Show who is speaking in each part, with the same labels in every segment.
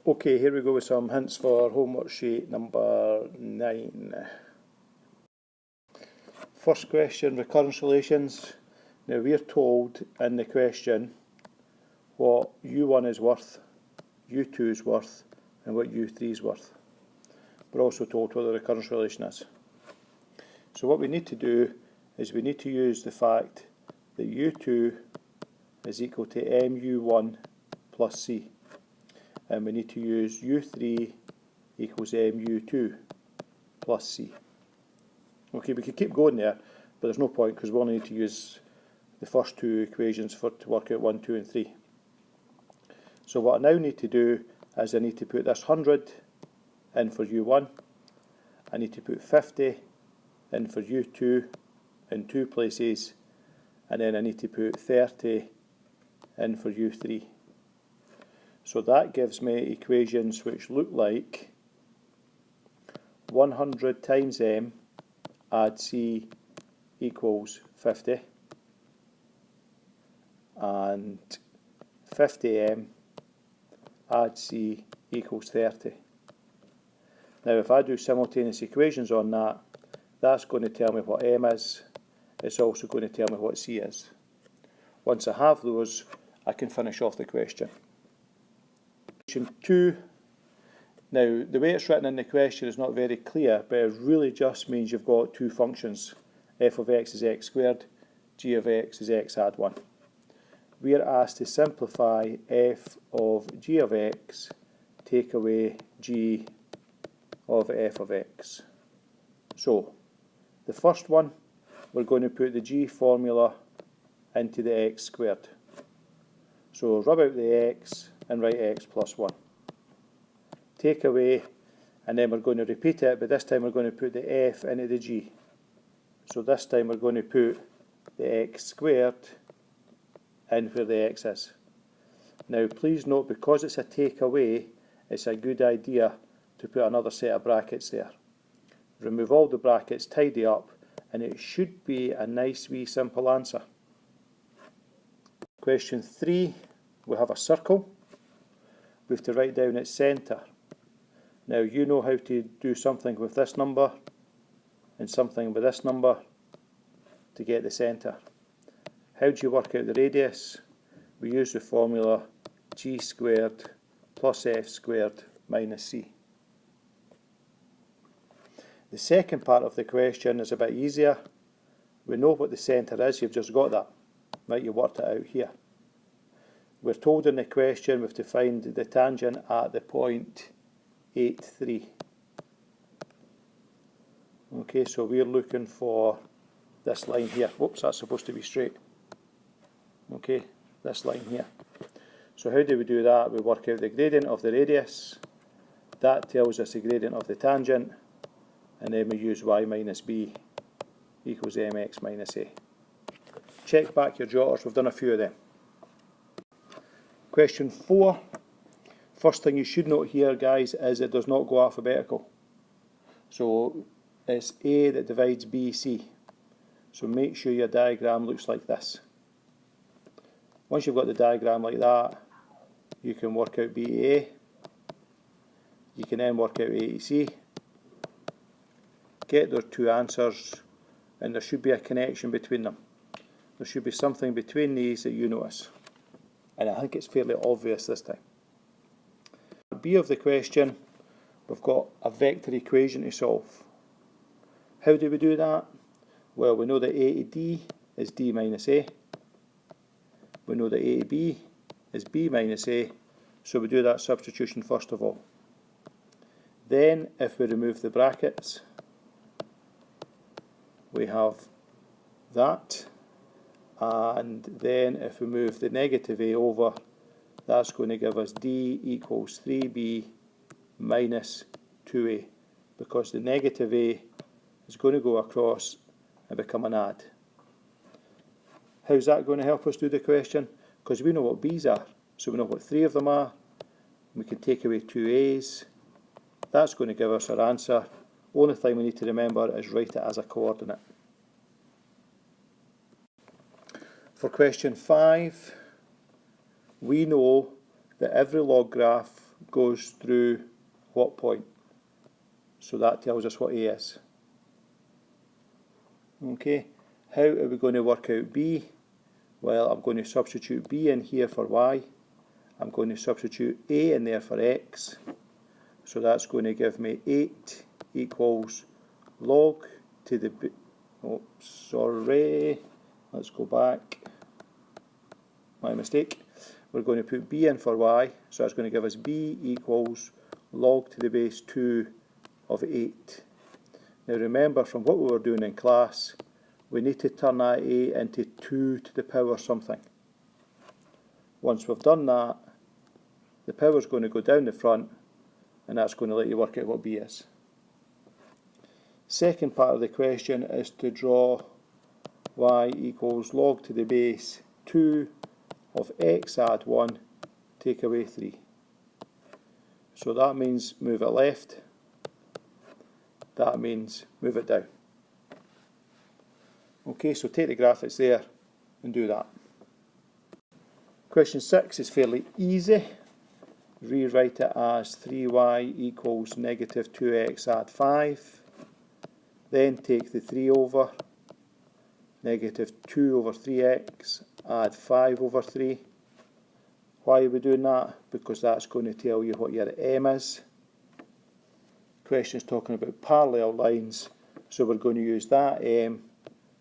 Speaker 1: Okay, here we go with some hints for homework sheet number 9. First question, recurrence relations. Now we're told in the question what U1 is worth, U2 is worth, and what U3 is worth. We're also told what the recurrence relation is. So what we need to do is we need to use the fact that U2 is equal to MU1 plus C. And we need to use U3 equals MU2 plus C. Okay, we could keep going there, but there's no point because we only need to use the first two equations to work out 1, 2 and 3. So what I now need to do is I need to put this 100 in for U1, I need to put 50 in for U2 in 2 places, and then I need to put 30 in for U3. So that gives me equations which look like 100 times M add C equals 50, and 50M add C equals 30. Now if I do simultaneous equations on that, that's going to tell me what M is. It's also going to tell me what C is. Once I have those, I can finish off the question. Question 2. Now, the way it's written in the question is not very clear, but it really just means you've got two functions. F of x is x squared, g of x is x add 1. We are asked to simplify f of g of x, take away g of f of x. So, the first one, we're going to put the g formula into the x squared. So, rub out the x and write x plus 1. Take away, and then we're going to repeat it, but this time we're going to put the f into the g. So this time we're going to put the x squared in where the x is. Now please note, because it's a take away, it's a good idea to put another set of brackets there. Remove all the brackets, tidy up, and it should be a nice wee simple answer. Question 3, we have a circle. We have to write down its centre. Now you know how to do something with this number and something with this number to get the centre. How do you work out the radius? We use the formula g squared plus f squared minus c. The second part of the question is a bit easier. We know what the centre is, you've just got that. Right, you worked it out here. We're told in the question we have to find the tangent at the point 8, 3. Okay, so we're looking for this line here. Whoops, that's supposed to be straight. Okay, this line here. So how do we do that? We work out the gradient of the radius. That tells us the gradient of the tangent. And then we use y minus b equals mx minus a. Check back your jotters, we've done a few of them. Question 4. First thing you should note here, guys, is it does not go alphabetical. So it's A that divides B, C. So make sure your diagram looks like this. Once you've got the diagram like that, you can work out B to A. You can then work out A to C. Get those two answers, and there should be a connection between them. There should be something between these that you notice. And I think it's fairly obvious this time. B of the question, we've got a vector equation to solve. How do we do that? Well, we know that A to D is D minus A. We know that A to B is B minus A, so we do that substitution first of all. Then, if we remove the brackets, we have that, and then if we move the negative A over, that's going to give us D equals 3B minus 2A, because the negative A is going to go across and become an add. How's that going to help us do the question? Because we know what B's are, so we know what 3 of them are. We can take away 2 A's. That's going to give us our answer. Only thing we need to remember is write it as a coordinate. For question 5, we know that every log graph goes through what point? So that tells us what A is. Okay, how are we going to work out B? Well, I'm going to substitute B in here for Y. I'm going to substitute A in there for X. So that's going to give me 8 equals log to the, let's go back, my mistake. We're going to put B in for Y, so that's going to give us B equals log to the base 2 of 8. Now remember, from what we were doing in class, we need to turn that A into 2 to the power something. Once we've done that, the power is going to go down the front, and that's going to let you work out what B is. Second part of the question is to draw Y equals log to the base 2 of X add 1 take away 3. So that means move it left, that means move it down. Okay, so take the graph that's there and do that. Question 6 is fairly easy. Rewrite it as 3y equals negative 2x add 5. Then take the 3 over, negative 2 over 3x, add 5 over 3. Why are we doing that? Because that's going to tell you what your M is. Question's talking about parallel lines, so we're going to use that M,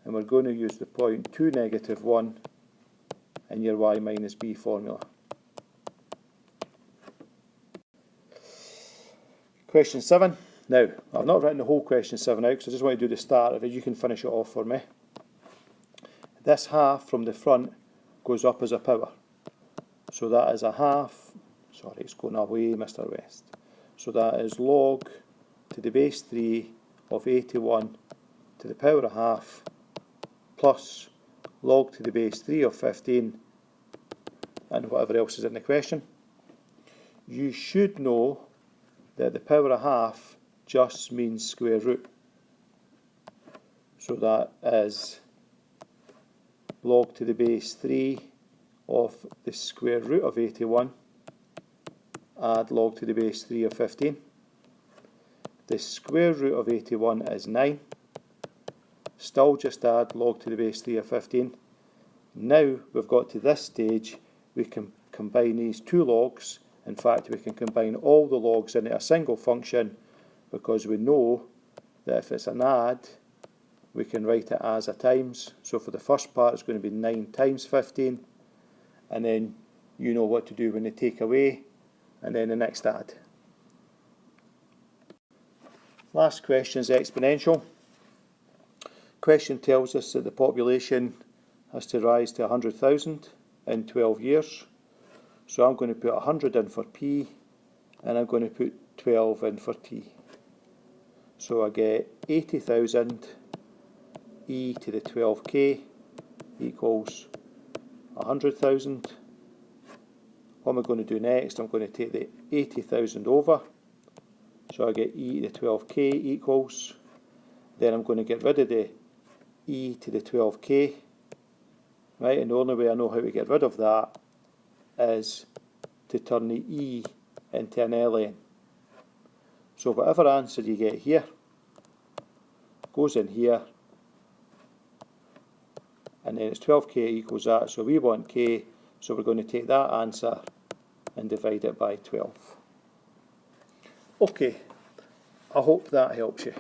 Speaker 1: and we're going to use the point 2, negative 1 in your Y minus B formula. Question 7. Now, I've not written the whole question 7 out because I just want to do the start of it. You can finish it off for me. This half from the front goes up as a power. So that is a half, sorry, it's going away, Mr. West. So that is log to the base 3 of 81 to the power of half plus log to the base 3 of 15 and whatever else is in the question. You should know that the power of half just means square root. So that is log to the base 3 of the square root of 81, add log to the base 3 of 15. The square root of 81 is 9. Still just add log to the base 3 of 15. Now we've got to this stage, we can combine these two logs. In fact, we can combine all the logs into a single function because we know that if it's an add, we can write it as a times. So for the first part, it's going to be 9 times 15. And then you know what to do when they take away, and then the next add. Last question is exponential. Question tells us that the population has to rise to 100,000 in 12 years. So I'm going to put 100 in for P, and I'm going to put 12 in for T. So I get 80,000 e to the 12k equals 100,000. What am I going to do next? I'm going to take the 80,000 over. So I get e to the 12k equals. Then I'm going to get rid of the e to the 12k. Right, and the only way I know how to get rid of that is to turn the e into an ln. So whatever answer you get here goes in here, and then it's 12k equals that, so we want k, so we're going to take that answer and divide it by 12. Okay, I hope that helps you.